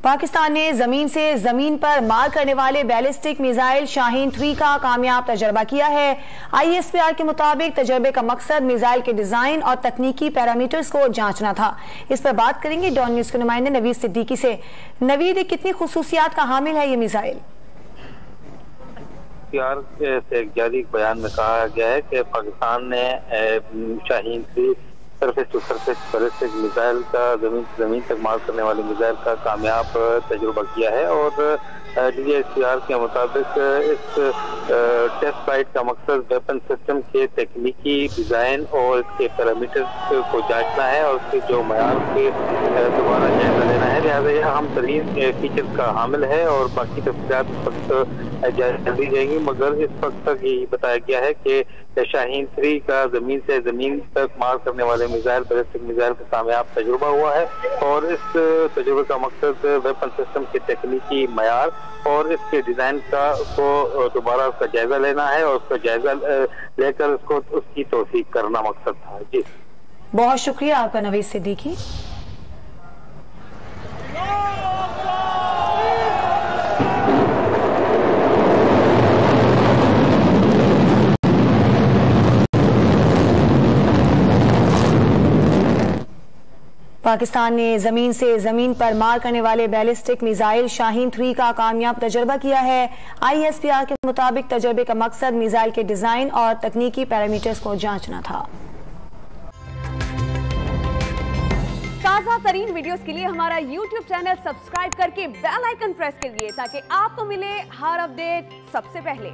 پاکستان نے زمین سے زمین پر مار کرنے والے بیلسٹک میزائل شاہین 3 کا کامیاب تجربہ کیا ہے۔ ISPR کے مطابق تجربے کا مقصد میزائل کے ڈیزائن اور تکنیکی پیرامیٹرز کو جانچنا تھا۔ اس پر بات کریں گے ڈان نیوز کے نمائندے نوید صدیقی سے۔ نوید، کتنی خصوصیات کا حامل ہے یہ میزائل؟ سے ایک جاری بیان میں کہا گیا ہے کہ پاکستان نے Shaheen 3 surface to surface ballistic missile کا زمین سے زمین تک مار کرنے والے میزائل کا کامیاب تجربہ کیا ہے، اور DSPR کے مطابق اس ٹیسٹ فلائٹ کا مقصد ویپن سسٹم کے تکنیکی ڈیزائن اور اس کے پیرامیٹرز کو جانچنا ہے اور اس کے جو معیار کے دوبارہ جائزہ لینا ہے۔ لہٰذا یہ اہم ترین فیچر کا حامل ہے اور باقی تفصیلات اس وقت جائزہ لی جائیں گی، مگر اس وقت تک یہی بتایا گیا ہے کہ شاہین 3 کا زمین سے زمین تک مار کرنے والے میزائل بیلسٹک میزائل کا کامیاب تجربہ ہوا ہے، اور اس تجربے کا مقصد ویپن سسٹم کے تکنیکی معیار اور اس کے ڈیزائن کو دوبارہ اس کا جائزہ لینا ہے، اور اس کا جائزہ لے کر اس کی توثیق کرنا مقصد تھا۔ جی بہت شکریہ آپ کا نوید صدیقی۔ پاکستان نے زمین سے زمین پر مار کرنے والے بیلسٹک میزائل شاہین 3 کا کامیاب تجربہ کیا ہے۔ ISPR کے مطابق تجربے کا مقصد میزائل کے ڈیزائن اور تکنیکی پیرامیٹرز کو جانچنا تھا۔ تازہ ترین ویڈیوز کے لیے ہمارا YouTube چینل سبسکرائب کر کے بیل آئیکن پریس کریے تاکہ آپ کو ملے ہر اپڈیٹ سب سے پہلے۔